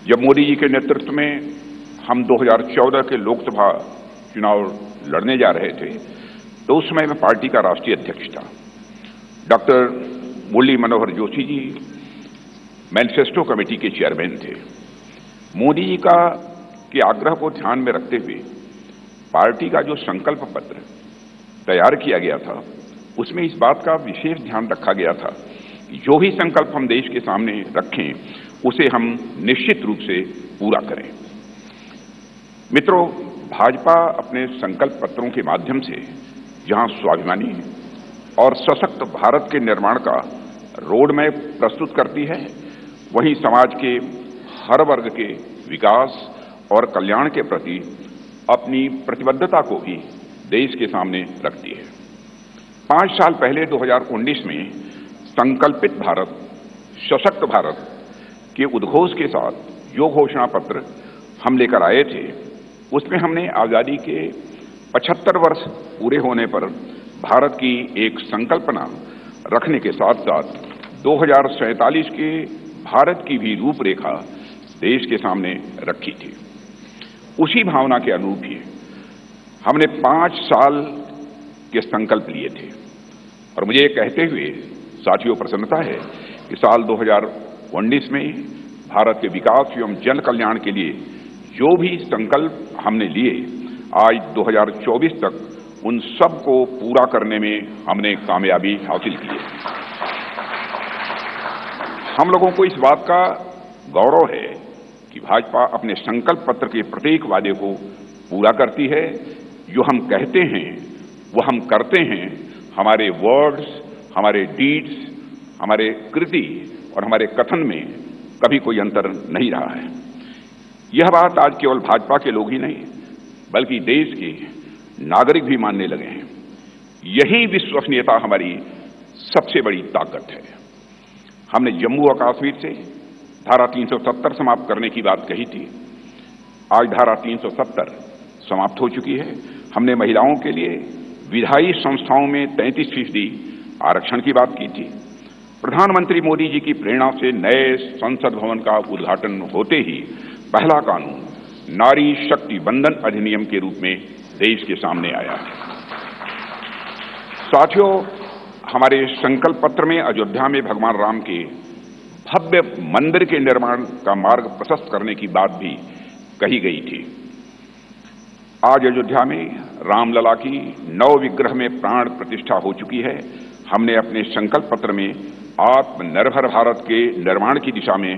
जब मोदी जी के नेतृत्व में हम 2014 के लोकसभा चुनाव लड़ने जा रहे थे, तो उस समय मैं पार्टी का राष्ट्रीय अध्यक्ष था। Doctor Murli Manohar Joshi ji manifesto committee के चेयरमैन थे। मोदी जी के आग्रह को ध्यान में रखते हुए पार्टी का जो संकल्प पत्र तैयार किया गया था, उसमें इस बात का विशेष ध्यान रखा गया था कि जो भी संकल्प हम देश के सामने रखें, उसे हम निश्चित रूप से पूरा करें। मित्रों, भाजपा अपने संकल्प पत्रों के माध्यम से जहां स्वाभिमानी और सशक्त भारत के निर्माण का रोड मैप प्रस्तुत करती है, वहीं समाज के हर वर्ग के विकास और कल्याण के प्रति अपनी प्रतिबद्धता को भी देश के सामने रखती है। 5 साल पहले 2019 में संकल्पित भारत, सशक्त भारत के उद्घोष के साथ जो घोषणा पत्र हम लेकर आए थे, उसमें हमने आजादी के 75 वर्ष पूरे होने पर भारत की एक संकल्पना रखने के साथ साथ 2047 के भारत की भी रूपरेखा देश के सामने रखी थी। उसी भावना के अनुरूप ही हमने 5 साल के संकल्प लिए थे और मुझे ये कहते हुए साथियों प्रसन्नता है कि साल 2019 में भारत के विकास एवं जन कल्याण के लिए जो भी संकल्प हमने लिए, आज 2024 तक उन सब को पूरा करने में हमने कामयाबी हासिल की है। हम लोगों को इस बात का गौरव है कि भाजपा अपने संकल्प पत्र के प्रत्येक वादे को पूरा करती है। जो हम कहते हैं वो हम करते हैं। हमारे वर्ड्स, हमारे डीड्स, हमारे कृति और हमारे कथन में कभी कोई अंतर नहीं रहा है। यह बात आज केवल भाजपा के लोग ही नहीं, बल्कि देश के नागरिक भी मानने लगे हैं। यही विश्वसनीयता हमारी सबसे बड़ी ताकत है। हमने जम्मू और कश्मीर से धारा 370 समाप्त करने की बात कही थी। आज धारा 370 समाप्त हो चुकी है। हमने महिलाओं के लिए विधायी संस्थाओं में 33% आरक्षण की बात की थी। प्रधानमंत्री मोदी जी की प्रेरणा से नए संसद भवन का उद्घाटन होते ही पहला कानून नारी शक्ति बंधन अधिनियम के रूप में देश के सामने आया है। साथियों, हमारे संकल्प पत्र में अयोध्या में भगवान राम के भव्य मंदिर के निर्माण का मार्ग प्रशस्त करने की बात भी कही गई थी। आज अयोध्या में रामलला की नव विग्रह में प्राण प्रतिष्ठा हो चुकी है। हमने अपने संकल्प पत्र में आत्मनिर्भर भारत के निर्माण की दिशा में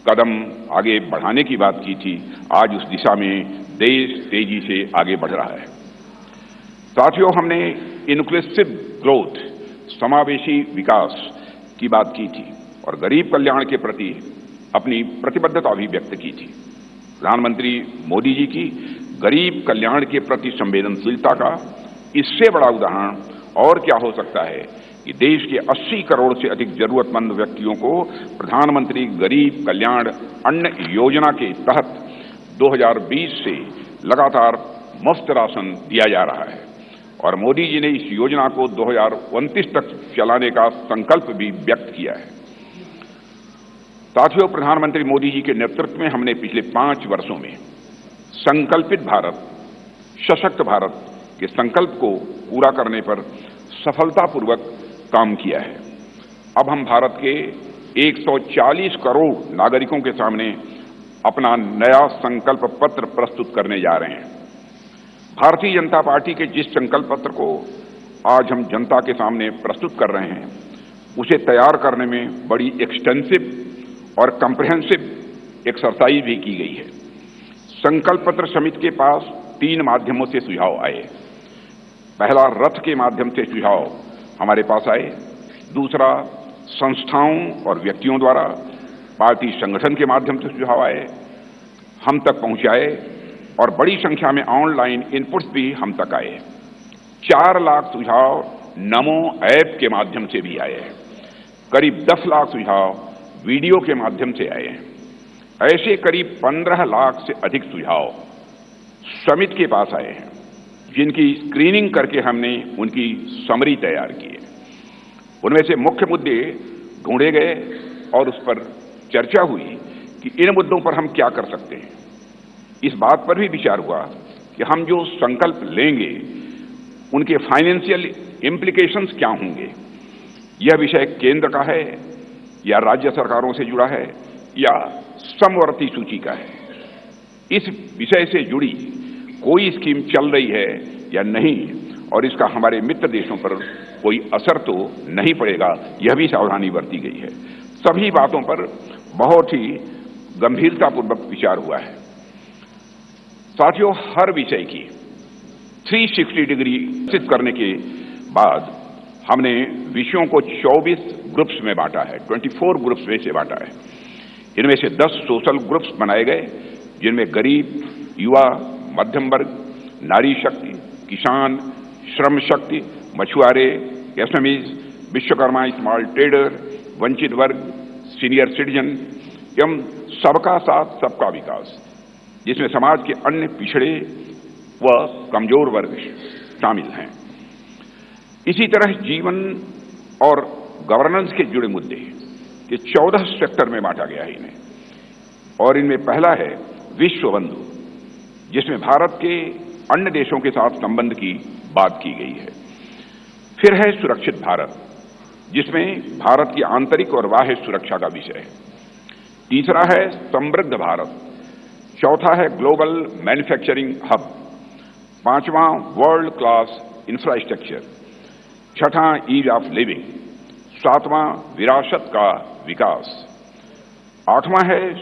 कदम आगे बढ़ाने की बात की थी। आज उस दिशा में देश तेजी से आगे बढ़ रहा है। साथियों, हमने इंक्लूसिव ग्रोथ, समावेशी विकास की बात की थी और गरीब कल्याण के प्रति अपनी प्रतिबद्धता भी व्यक्त की थी। प्रधानमंत्री मोदी जी की गरीब कल्याण के प्रति संवेदनशीलता का इससे बड़ा उदाहरण और क्या हो सकता है कि देश के 80 करोड़ से अधिक जरूरतमंद व्यक्तियों को प्रधानमंत्री गरीब कल्याण अन्न योजना के तहत 2020 से लगातार मुफ्त राशन दिया जा रहा है और मोदी जी ने इस योजना को 2029 तक चलाने का संकल्प भी व्यक्त किया है। साथियों, प्रधानमंत्री मोदी जी के नेतृत्व में हमने पिछले 5 वर्षों में संकल्पित भारत, सशक्त भारत के संकल्प को पूरा करने पर सफलतापूर्वक काम किया है। अब हम भारत के 140 करोड़ नागरिकों के सामने अपना नया संकल्प पत्र प्रस्तुत करने जा रहे हैं। भारतीय जनता पार्टी के जिस संकल्प पत्र को आज हम जनता के सामने प्रस्तुत कर रहे हैं, उसे तैयार करने में बड़ी एक्सटेंसिव और कॉम्प्रिहेंसिव एक्सरसाइज भी की गई है। संकल्प पत्र समिति के पास 3 माध्यमों से सुझाव आए। पहला, रथ के माध्यम से सुझाव हमारे पास आए। दूसरा, संस्थाओं और व्यक्तियों द्वारा पार्टी संगठन के माध्यम से सुझाव आए, हम तक पहुंचाए और बड़ी संख्या में ऑनलाइन इनपुट्स भी हम तक आए। 4 लाख सुझाव नमो ऐप के माध्यम से भी आए हैं। करीब 10 लाख सुझाव वीडियो के माध्यम से आए हैं। ऐसे करीब 15 लाख से अधिक सुझाव समिति के पास आए हैं, जिनकी स्क्रीनिंग करके हमने उनकी समरी तैयार की है। उनमें से मुख्य मुद्दे ढूंढे गए और उस पर चर्चा हुई कि इन मुद्दों पर हम क्या कर सकते हैं। इस बात पर भी विचार हुआ कि हम जो संकल्प लेंगे उनके फाइनेंशियल इम्प्लीकेशंस क्या होंगे। यह विषय केंद्र का है या राज्य सरकारों से जुड़ा है या समवर्ती सूची का है। इस विषय से जुड़ी कोई स्कीम चल रही है या नहीं और इसका हमारे मित्र देशों पर कोई असर तो नहीं पड़ेगा, यह भी सावधानी बरती गई है। सभी बातों पर बहुत ही गंभीरतापूर्वक विचार हुआ है। साथियों, हर विषय की 360 डिग्री विकसित करने के बाद हमने विषयों को 24 ग्रुप्स में बांटा है, 24 ग्रुप्स में से बांटा है। इनमें से 10 सोशल ग्रुप्स बनाए गए जिनमें गरीब, युवा, मध्यम वर्ग, नारी शक्ति, किसान, श्रम शक्ति, मछुआरे, एसएमईज, विश्वकर्मा, स्मॉल ट्रेडर, वंचित वर्ग, सीनियर सिटीजन एवं सबका साथ सबका विकास, जिसमें समाज के अन्य पिछड़े व कमजोर वर्ग शामिल हैं। इसी तरह जीवन और गवर्नेंस के जुड़े मुद्दे के 14 सेक्टर में बांटा गया है इन्हें, और इनमें पहला है विश्व बंधु, जिसमें भारत के अन्य देशों के साथ संबंध की बात की गई है। फिर है सुरक्षित भारत, जिसमें भारत की आंतरिक और बाह्य सुरक्षा का विषय है। तीसरा है समृद्ध भारत, चौथा है ग्लोबल मैन्युफैक्चरिंग हब, पांचवां वर्ल्ड क्लास इंफ्रास्ट्रक्चर, छठा ईज ऑफ लिविंग, सातवां विरासत का विकास, आठवां है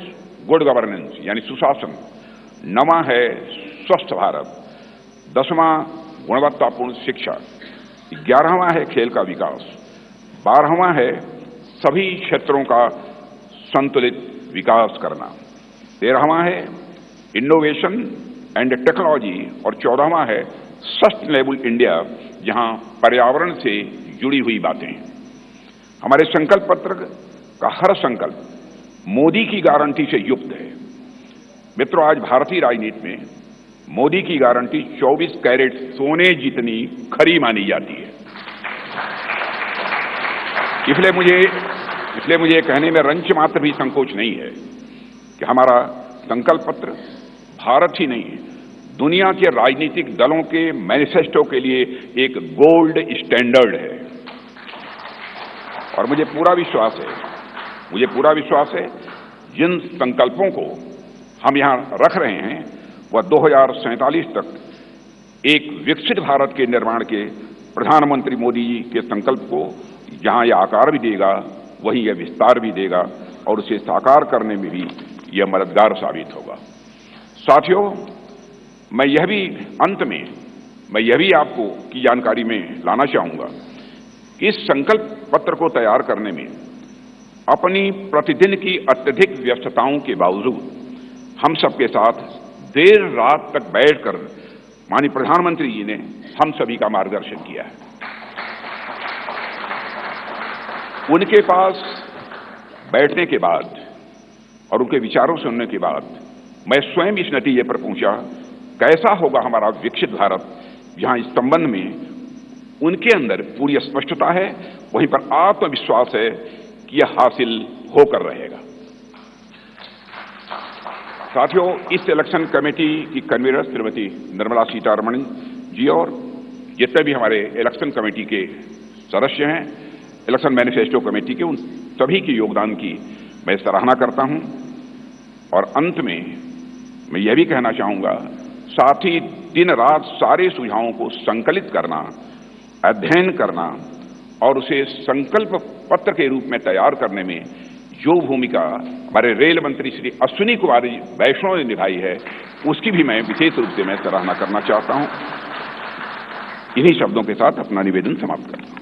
गुड गवर्नेंस यानी सुशासन, नवां है स्वस्थ भारत, 10वां गुणवत्तापूर्ण शिक्षा, 11वां है खेल का विकास, 12वां है सभी क्षेत्रों का संतुलित विकास करना, 13वां है इनोवेशन एंड टेक्नोलॉजी और 14वां है सस्टेनेबल इंडिया, जहां पर्यावरण से जुड़ी हुई बातें हैं। हमारे संकल्प पत्र का हर संकल्प मोदी की गारंटी से युक्त है। मित्रों, आज भारतीय राजनीति में मोदी की गारंटी 24 कैरेट सोने जितनी खरी मानी जाती है। इसलिए मुझे कहने में रंच मात्र भी संकोच नहीं है कि हमारा संकल्प पत्र भारत ही नहीं, दुनिया के राजनीतिक दलों के मैनिफेस्टो के लिए एक गोल्ड स्टैंडर्ड है। और मुझे पूरा विश्वास है जिन संकल्पों को हम यहां रख रहे हैं वह 2047 तक एक विकसित भारत के निर्माण के प्रधानमंत्री मोदी जी के संकल्प को जहां यह आकार भी देगा वहीं यह विस्तार भी देगा और उसे साकार करने में भी यह मददगार साबित होगा। साथियों, मैं यह भी आपको की जानकारी में लाना चाहूंगा कि इस संकल्प पत्र को तैयार करने में अपनी प्रतिदिन की अत्यधिक व्यस्तताओं के बावजूद हम सबके साथ देर रात तक बैठकर माननीय प्रधानमंत्री जी ने हम सभी का मार्गदर्शन किया है। उनके पास बैठने के बाद और उनके विचारों सुनने के बाद मैं स्वयं इस नतीजे पर पहुंचा, कैसा होगा हमारा विकसित भारत, जहां इस संबंध में उनके अंदर पूरी स्पष्टता है, वहीं पर आत्मविश्वास है कि यह हासिल होकर रहेगा। साथियों, इस इलेक्शन कमेटी की कन्वीनर श्रीमती निर्मला सीतारमण जी और जितने भी हमारे इलेक्शन कमेटी के सदस्य हैं, इलेक्शन मैनिफेस्टो कमेटी के, उन सभी के योगदान की मैं सराहना करता हूं। और अंत में मैं यह भी कहना चाहूंगा, साथ ही दिन रात सारे सुझावों को संकलित करना, अध्ययन करना और उसे संकल्प पत्र के रूप में तैयार करने में जो भूमिका हमारे रेल मंत्री श्री अश्विनी कुमार वैष्णव ने निभाई है, उसकी भी मैं विशेष रूप से मैं सराहना करना चाहता हूं। इन्हीं शब्दों के साथ अपना निवेदन समाप्त करता हूं।